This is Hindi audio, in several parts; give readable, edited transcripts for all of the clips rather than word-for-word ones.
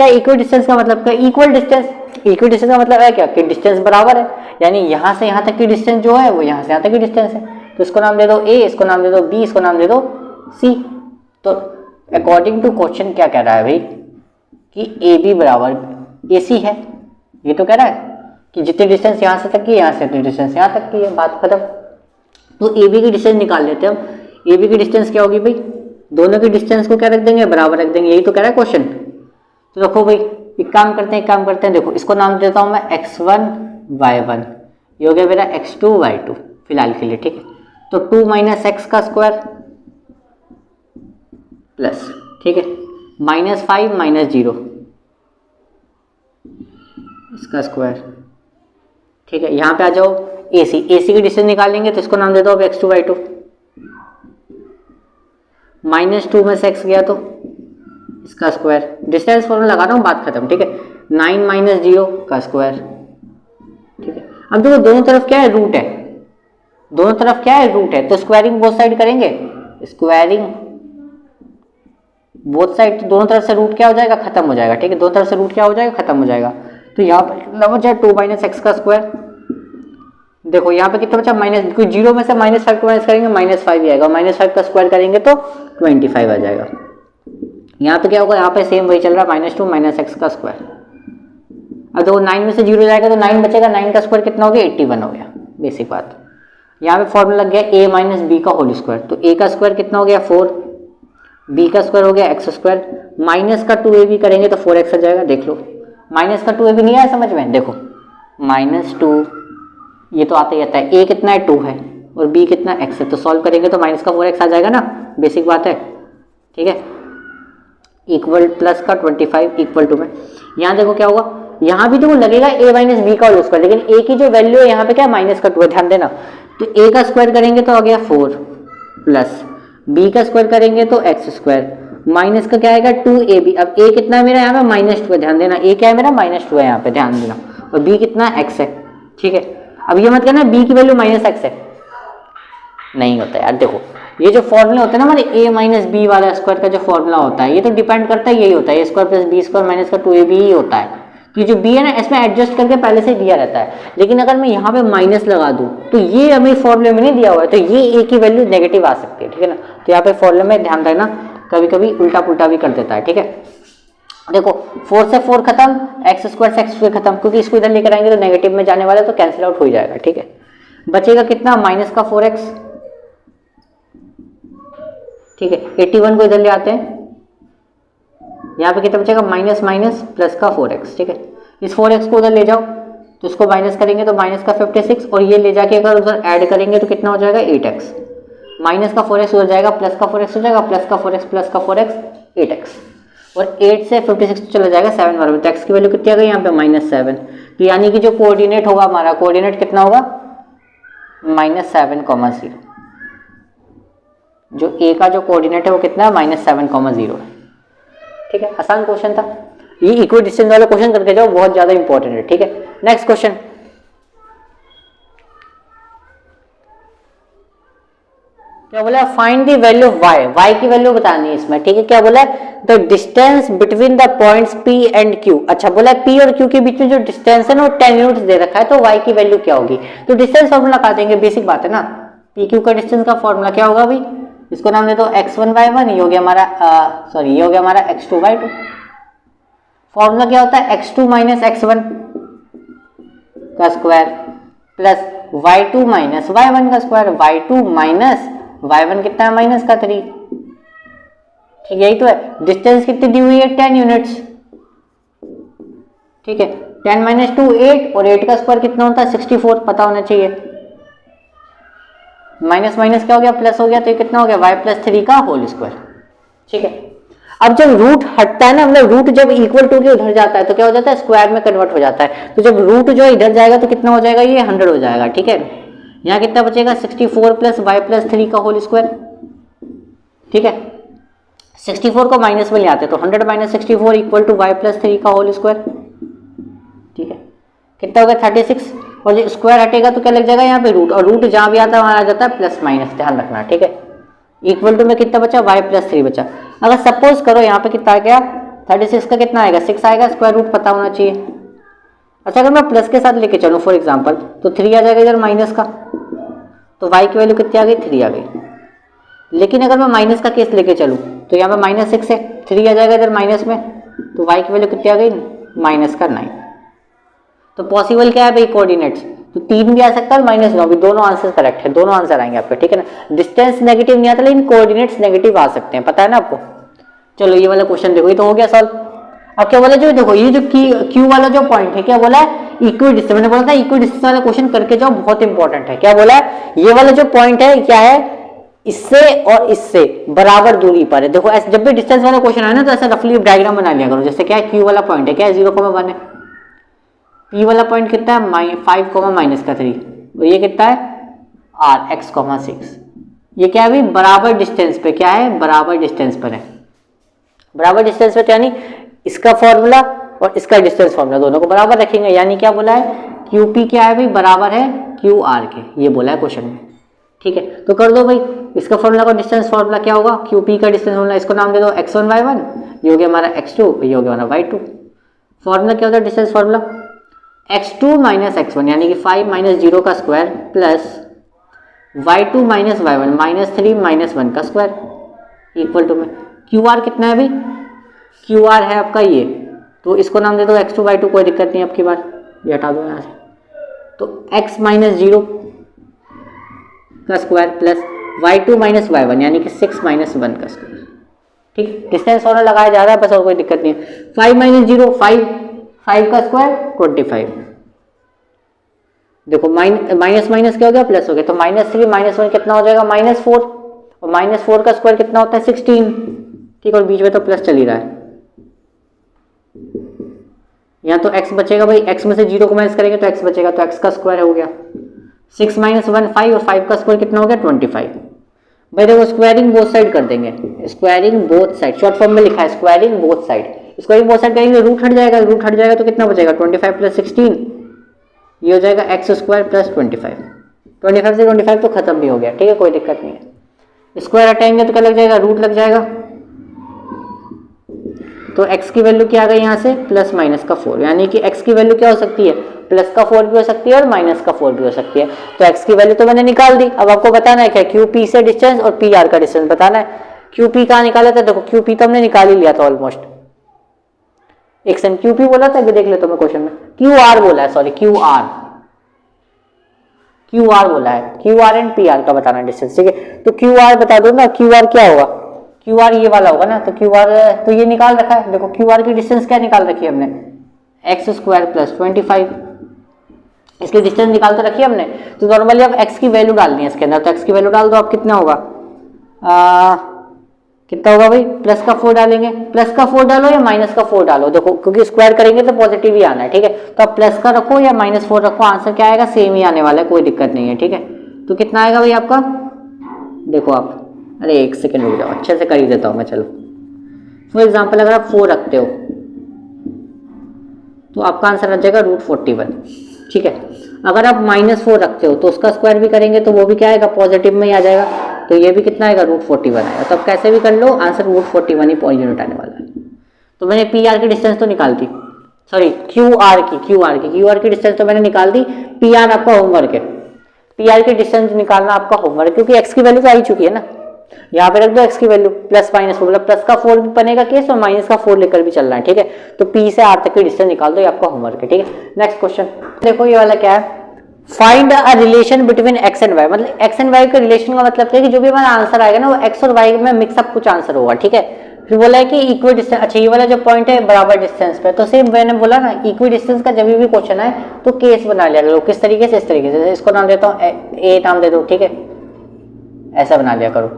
क्या इक्वल डिस्टेंस का मतलब क्या, इक्वल डिस्टेंस, इक्वल डिस्टेंस का मतलब है क्या कि डिस्टेंस बराबर है, यानी यहाँ से यहाँ तक की डिस्टेंस जो है वो यहाँ से यहाँ तक की डिस्टेंस है। तो इसको नाम दे दो ए, इसको नाम दे दो बी, इसको नाम दे दो सी। तो अकॉर्डिंग टू क्वेश्चन क्या कह रहा है भाई कि ए बी बराबर ए सी है। ये तो कह रहा है कि जितनी डिस्टेंस यहाँ से तक की, यहाँ से उतनी डिस्टेंस यहाँ तक की है, बात खत्म। तो ए बी की डिस्टेंस निकाल लेते हैं हम। ए बी की डिस्टेंस क्या होगी भाई, दोनों की डिस्टेंस को क्या रख देंगे, बराबर रख देंगे, यही तो कह रहा है क्वेश्चन। तो देखो भाई एक काम करते हैं, देखो इसको नाम देता हूं मैं x1 y1, ये हो गया मेरा x2 y2 फिलहाल के लिए, ठीक है। तो 2 माइनस एक्स का स्क्वायर प्लस, ठीक है, -5 माइनस 0 इसका स्क्वायर, ठीक है। यहाँ पे आ जाओ AC, AC की डिस्टेंस निकालेंगे तो इसको नाम दे दो अब x2 y2, -2 में से x गया तो इसका स्क्वायर, डिस्टेंस फॉर्मूला लगा रहा हूँ, बात खत्म, ठीक है। 9 माइनस 0 का स्क्वायर, ठीक है। अब देखो दोनों तरफ क्या है, रूट है, दोनों तरफ क्या है, रूट है, तो स्क्वायरिंग बोथ साइड करेंगे, स्क्वायरिंग बोथ साइड, दोनों तरफ से रूट क्या हो जाएगा, खत्म हो जाएगा, ठीक है। दोनों तरफ से रूट क्या हो जाएगा, खत्म हो जाएगा। तो यहाँ पर कितना बचा, 2 माइनस एक्स का स्क्वायर। देखो यहाँ पे कितना बचा, माइनस, कोई 0 में से -5 को माइनस करेंगे -5 ही आएगा, -5 का स्क्वायर करेंगे तो 25 आ जाएगा। यहाँ पे क्या होगा, यहाँ पे सेम वही चल रहा है, -2 माइनस एक्स का स्क्वायर। अब देखो 9 में से 0 जाएगा तो 9 बचेगा, 9 का स्क्वायर कितना हो गया, 81 हो गया, बेसिक बात। यहाँ पे फॉर्मूला लग गया a माइनस बी का होल स्क्वायर, तो a का स्क्वायर कितना हो गया 4, b का स्क्वायर हो गया x स्क्वायर, माइनस का 2ab करेंगे तो 4x आ जाएगा। देख लो माइनस का 2ab नहीं आया समझ में, देखो -2 ये तो आता ही आता है, a कितना है 2 है और b कितना x है, तो सॉल्व करेंगे तो माइनस का 4x आ जाएगा ना, बेसिक बात है, ठीक है। इक्वल प्लस का 25 इक्वल टू में, यहाँ देखो क्या होगा, यहाँ भी देखो लगेगा a माइनस बी का होल स्क्वायर, लेकिन a की जो वैल्यू है यहाँ पे क्या माइनस का 2 है, ध्यान देना। तो a का स्क्वायर करेंगे तो आ गया 4 प्लस b का स्क्वायर करेंगे तो x स्क्वायर, माइनस का क्या आएगा 2ab। अब a कितना है मेरा यहाँ पे -2 है, ध्यान देना, a क्या है मेरा -2 है यहाँ पे, ध्यान देना, और b कितना x है, ठीक है। अब ये मत कहना b की वैल्यू -x है, नहीं होता यार। देखो ये जो फॉर्मूला होता है ना हमारे a माइनस बी वाला स्क्वायर का जो फॉर्मूला होता है, ये तो डिपेंड करता है, यही होता है, a square plus b square minus का 2ab ही होता है। तो जो b है ना इसमें एडजस्ट करके पहले से दिया रहता है, लेकिन अगर मैं यहाँ पे माइनस लगा दूं तो ये हमें फॉर्मूले में नहीं दिया हुआ है, तो ये a की वैल्यू नेगेटिव आ सकती है, ठीक है ना। तो यहाँ पे फॉर्मूले में ध्यान रखना, कभी कभी उल्टा पुल्टा भी कर देता है, ठीक है। देखो 4 से 4 खत्म, एक्स स्क्वायर से एक्स स्क्वायर खत्म, क्योंकि इसको इधर लेकर आएंगे तो नेगेटिव में जाने वाला है, तो कैंसिल आउट हो जाएगा, ठीक है। बचेगा कितना, माइनस का 4x, ठीक है। 81 को इधर ले आते हैं, यहाँ पे कितना बचेगा, माइनस माइनस प्लस का 4x, ठीक है। इस 4x को उधर ले जाओ तो इसको माइनस करेंगे तो माइनस का 56, और ये ले जाके अगर उधर ऐड करेंगे तो कितना हो जाएगा 8x, माइनस का 4x उधर जाएगा, प्लस का 4x हो जाएगा, प्लस का 4x प्लस का 4x 8x, और 8 से 56 चला जाएगा 7 बराबर, तो x की वैल्यू कितनी आ गई यहाँ पे -7। तो यानी कि जो कोऑर्डिनेट होगा हमारा, कोऑर्डिनेट कितना होगा -7,0, जो a का जो कोऑर्डिनेट है वो कितना है -7,0 है, ठीक है। आसान क्वेश्चन था ये, इक्वल डिस्टेंस वाला क्वेश्चन करके जाओ, बहुत ज्यादा इंपॉर्टेंट है, ठीक है। नेक्स्ट क्वेश्चन, क्या बोला, find the value of y, y की वैल्यू बतानी है इसमें, ठीक है। क्या बोला, the distance between the points p and q। अच्छा बोला p और q के बीच में जो डिस्टेंस है ना वो 10 यूनिट्स दे रखा है, तो y की वैल्यू क्या होगी, तो डिस्टेंस फॉर्मूला लगा देंगे, बेसिक बात है ना। p q का डिस्टेंस का फॉर्मूला क्या होगा भाई, इसको नाम दे दो x1 y1, ये हो गया हमारा सॉरी ये हो गया हमारा x2 y2। फॉर्मूला क्या होता है, x2 माइनस x1 का square plus y2 minus y1 का स्क्वायर, y2 माइनस y1 कितना है माइनस का 3, ठीक है। यही तो है, डिस्टेंस कितनी दी हुई है 10 यूनिट्स, ठीक है। 10 माइनस 2 8, और 8 का स्क्वायर कितना होता है 64, पता होना चाहिए। माइनस माइनस क्या हो गया, प्लस हो गया, तो ये कितना हो गया y प्लस 3 का होल स्क्वायर, ठीक है। अब जब रूट हटता है ना, मतलब रूट जब इक्वल टू के उधर जाता है तो क्या हो जाता है, स्क्वायर में कन्वर्ट हो जाता है। तो जब रूट जो इधर जाएगा तो कितना हो जाएगा, ये 100 हो जाएगा, ठीक है। यहाँ कितना बचेगा 64 प्लस y प्लस 3 का होल स्क्वायर, ठीक है। 64 को माइनस में ले आते तो 100 minus 64 equal to y plus 3 का होल स्क्वायर, ठीक है। कितना हो गया 36, और जो स्क्वायर हटेगा तो क्या लग जाएगा यहाँ पे रूट, और रूट जहां भी आता है वहां आ जाता है प्लस माइनस, ध्यान रखना, ठीक है। इक्वल टू में कितना बचा, y प्लस 3 बचा। अगर सपोज करो यहाँ पे कितना आ गया 36 का कितना आएगा 6 आएगा, स्क्वायर रूट पता होना चाहिए। अच्छा अगर मैं प्लस के साथ लेके चलूँ फॉर एग्जांपल तो 3 आ जाएगा इधर माइनस का, तो y की वैल्यू कितनी आ गई 3 आ गई। लेकिन अगर मैं माइनस का केस लेके चलूँ तो यहाँ पे -6 है, 3 आ जाएगा इधर माइनस में, तो y की वैल्यू कितनी आ गई माइनस का 9। तो पॉसिबल क्या है भाई कोऑर्डिनेट्स, तो 3 भी आ सकता है -9 भी, दोनों आंसर करेक्ट है, दोनों आंसर आएंगे आपके, ठीक है ना। डिस्टेंस नेगेटिव नहीं आता लेकिन कोऑर्डिनेट्स नेगेटिव आ सकते हैं, पता है ना आपको। चलो ये वाला क्वेश्चन देखो, ये तो हो गया सॉल्व। अब क्या बोला जो देखो ये जो क्यू वाला जो पॉइंट है क्या बोला है इक्वी डिस्टेंस, मैंने बोला था इक्वी डिस्टेंस वाला क्वेश्चन करके जाओ, बहुत इंपॉर्टेंट है। क्या बोला है ये वाला जो पॉइंट है क्या है इससे और इससे बराबर दूरी पर है। देखो जब भी डिस्टेंस वाला क्वेश्चन आए ना तो ऐसा रफली डायग्राम बना लिया करो। जैसे क्या है क्यू वाला पॉइंट है क्या है 0,1 है, पी वाला पॉइंट कितना है 5, -3, और ये कितना है r x,6। ये क्या है भाई बराबर डिस्टेंस पे, क्या है बराबर डिस्टेंस पर है। बराबर डिस्टेंस पे यानी इसका फॉर्मूला और इसका डिस्टेंस फॉर्मूला दोनों को बराबर रखेंगे, यानी क्या बोला है QP क्या है भाई बराबर है QR के, ये बोला है क्वेश्चन में, ठीक है। तो कर दो भाई इसका फॉर्मूला का डिस्टेंस फॉर्मूला क्या होगा, QP का डिस्टेंस फॉर्मूला, इसको नाम दे दो x1 y1, ये हो गया हमारा x2, ये हो गया हमारा y2। फॉर्मूला क्या होता है डिस्टेंस फॉर्मूला x2 - x1 यानी कि 5 - 0 का स्क्वायर प्लस y2 - y1 -3 - 1 का स्क्वायर इक्वल टू में QR कितना है भाई QR है आपका ये, तो इसको नाम दे दो x2 y2, कोई दिक्कत नहीं आपकी बात, ये हटा दो यहाँ से। तो x - 0 का स्क्वायर प्लस y2 - y1 यानी कि 6 - 1 का स्क्वायर, ठीक। डिस्टेंस और लगाया जा रहा है बस, और कोई दिक्कत नहीं है। 5 - 0 5 का स्क्वायर 25, देखो माइनस माइनस क्या हो गया प्लस हो गया, तो -3 - 1 कितना हो जाएगा -4, और -4 का स्क्वायर कितना होता है 16, ठीक। और बीच में तो प्लस चल ही रहा है, यहाँ तो x बचेगा भाई, x में से 0 को माइनस करेंगे तो x बचेगा, तो x का स्क्वायर हो गया 6 - 1 5, और 5 का स्क्वायर कितना हो गया 25। भाई देखो स्क्वायरिंग बोथ साइड कर देंगे, squaring both side short form में लिखा है squaring both side, squaring both side करेंगे रूट हट जाएगा, रूट हट जाएगा तो कितना बचेगा 25 + 16, ये हो जाएगा x² + 25। 25 से 25 तो खत्म भी हो गया, ठीक है कोई दिक्कत नहीं है। स्क्वायर हटाएंगे तो क्या लग जाएगा रूट लग जाएगा, तो x की वैल्यू क्या आ गई यहाँ से +- 4, यानी कि x की वैल्यू क्या हो सकती है +4 भी हो सकती है और -4 भी हो सकती है। तो x की वैल्यू तो मैंने निकाल दी, अब आपको बताना है क्या QP से डिस्टेंस और PR का डिस्टेंस बताना है। QP कहाँ निकाला था, देखो QP तो हमने निकाल ही लिया था ऑलमोस्ट, एक सेकंड QP बोला था अभी देख लेता हूं मैं क्वेश्चन में, QR बोला है, सॉरी QR बोला है, QR एंड PR का बताना डिस्टेंस, ठीक है। तो QR बता दो ना, QR क्या होगा, QR ये वाला होगा ना, तो QR तो ये निकाल रखा है, देखो QR की डिस्टेंस क्या निकाल रखी है हमने x² + 25, इसकी डिस्टेंस निकाल तो रखी है हमने। तो नॉर्मली अब x की वैल्यू डालनी है इसके अंदर, तो x की वैल्यू डाल दो, आप कितना होगा कितना होगा भाई +4 डालेंगे, +4 डालो या -4 डालो, देखो क्योंकि स्क्वायर करेंगे तो पॉजिटिव ही आना है, ठीक है। तो आप प्लस का रखो या -4 रखो, आंसर क्या आएगा सेम ही आने वाला है, कोई दिक्कत नहीं है, ठीक है। तो कितना आएगा भाई आपका, देखो आप, अरे एक सेकेंड रुक जाओ, अच्छे से कर ही देता हूँ मैं, चलो। फॉर एग्जाम्पल अगर आप 4 रखते हो तो आपका आंसर आ जाएगा √41, ठीक है। अगर आप -4 रखते हो तो उसका स्क्वायर भी करेंगे तो वो भी क्या आएगा पॉजिटिव में ही आ जाएगा, तो ये भी कितना आएगा √41 आएगा। तो अब कैसे भी कर लो आंसर √41 ही पॉइंट आने वाला है। तो मैंने PR की डिस्टेंस तो निकाल दी, सॉरी QR की डिस्टेंस तो मैंने निकाल दी, PR आपका होमवर्क है, PR की डिस्टेंस निकालना आपका होमवर्क, क्योंकि x की वैल्यू तो आ ही चुकी है ना, यहाँ पे रख दो x की वैल्यू +-4, प्लस का 4 भी बनेगा केस और -4 लेकर भी चलना है, ठीक है। तो P से R तक की डिस्टेंस निकाल दो, ये आपका होमवर्क है, ठीक है। नेक्स्ट क्वेश्चन देखो, ये वाला क्या है, find a relation between x and y, मतलब x एंड y के रिलेशन का मतलब है कि जो भी हमारा आंसर आएगा ना वो x और y में मिक्सअप कुछ आंसर होगा, ठीक है। फिर बोला है कि इक्वी डिस्टेंस, अच्छा ये वाला जो पॉइंट है बराबर डिस्टेंस पे, तो सेम मैंने बोला ना इक्वी डिस्टेंस का जब भी क्वेश्चन है तो केस बना लिया करो, किस तरीके से, इस तरीके से, इसको नाम देता हूँ A नाम दे दो, ठीक है, ऐसा बना लिया करो।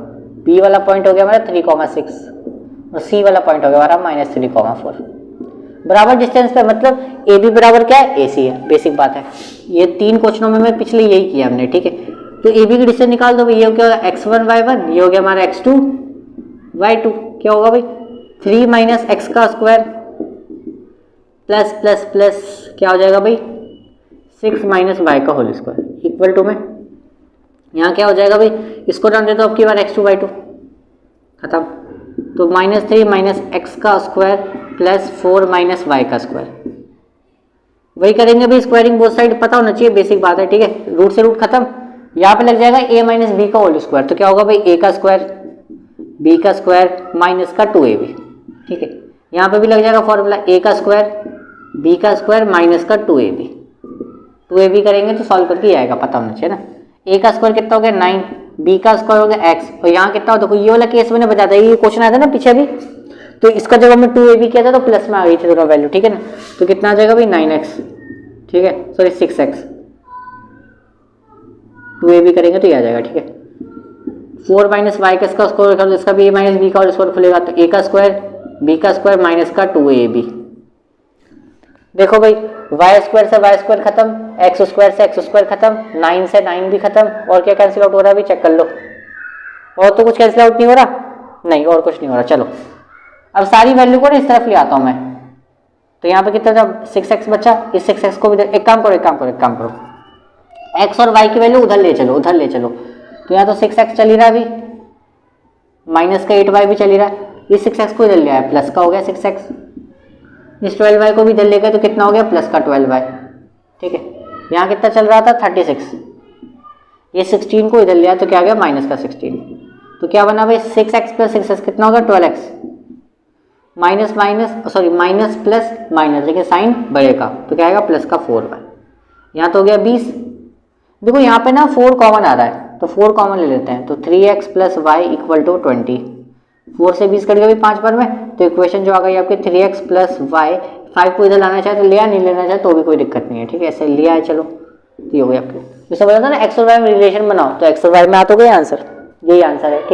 B वाला पॉइंट हो गया हमारा 3,6 और C वाला पॉइंट हो गया हमारा -3,4, बराबर डिस्टेंस पे, मतलब AB बराबर क्या है AC है, बेसिक बात है, ये 3 क्वेश्चनों में मैं पिछले यही किया हमने, ठीक है। तो AB की डिस्टेंस निकाल दो, ये हो गया x1 y1, ये हो गया हमारा x2 y2, क्या होगा भाई 3 - x का स्क्वायर प्लस प्लस प्लस क्या हो जाएगा भाई 6 - y का होल स्क्वायर इक्वल टू में, यहाँ क्या हो जाएगा भाई, इसको नाम देता हूँ आपकी बार x2 y2, खत्म। तो -3 - x का स्क्वायर प्लस 4 माइनस वाई का स्क्वायर। वही करेंगे भाई, स्क्वायरिंग बोथ साइड पता होना चाहिए, बेसिक बात है, ठीक है। रूट से रूट खत्म, यहाँ पे लग जाएगा a माइनस बी का होल स्क्वायर, तो क्या होगा भाई a का स्क्वायर b का स्क्वायर माइनस का 2ab, ठीक है। यहाँ पे भी लग जाएगा फॉर्मूला a का स्क्वायर b का स्क्वायर माइनस का 2ab। 2ab करेंगे तो सॉल्व करके आएगा, पता होना चाहिए ना। a का स्क्वायर कितना हो गया 9, b का स्क्वायर हो गया x, और यहाँ कितना हो, देखो ये वाला केस मैंने बता दिया, ये क्वेश्चन आया था ना पीछे भी, तो इसका जब हमने 2ab किया था तो प्लस में आ गई थी दोनों वैल्यू, ठीक है ना। तो कितना आ जाएगा भाई 9x, ठीक है, सॉरी 6x। 2ab करेंगे तो ये आ जाएगा, ठीक है। 4 माइनस वाई का स्क्वायर कर दो, इसका भी a माइनस बी का और स्क्वायर खुलेगा, तो a का स्क्वायर b का स्क्वायर माइनस का 2ab। देखो भाई वाई स्क्वायर से वाई स्क्वायर खत्म, एक्स स्क्वायर से एक्स स्क्वायर खत्म, 9 से 9 भी खत्म, और क्या कैंसिल आउट हो रहा है भाई चेक कर लो। और तो कुछ कैंसिल आउट नहीं हो रहा, नहीं और कुछ नहीं हो रहा। चलो अब सारी वैल्यू को ना इस तरफ ले आता हूं मैं, तो यहाँ पे कितना था 6x बचा, इस 6x को भी एक काम करो, x और y की वैल्यू उधर ले चलो, तो यहाँ तो 6x चल ही रहा है अभी, माइनस का 8y भी चल ही रहा है, इस 6x को इधर ले आया, प्लस का हो गया 6x, इस 12y को भी इधर ले गए तो कितना हो गया प्लस का 12y, ठीक है। यहाँ कितना चल रहा था 36, ये 16 को इधर ले आया तो क्या आ गया माइनस का 16, तो क्या बना भाई 6x प्लस 6x कितना होगा 12x, माइनस प्लस माइनस, देखिए साइन बढ़ेगा तो क्या आएगा प्लस का 4y, यहाँ तो हो गया 20। देखो यहाँ पे ना 4 कॉमन आ रहा है तो 4 कॉमन ले लेते हैं, तो 3x plus Y equal to 20, 4 से 20 कट गया 5 बार में, तो इक्वेशन जो आ गई आपकी 3x प्लस वाई, 5 को इधर लाना चाहे तो लिया, नहीं लेना चाहे तो भी कोई दिक्कत नहीं है, ठीक है, ऐसे लिया है चलो, तो ये हो गया आपके। तो समझ आता ना, एक्स और वाई में रिलेशन बनाओ तो एक्स और वाई में आ तो गया आंसर, यही आंसर है, ठीक।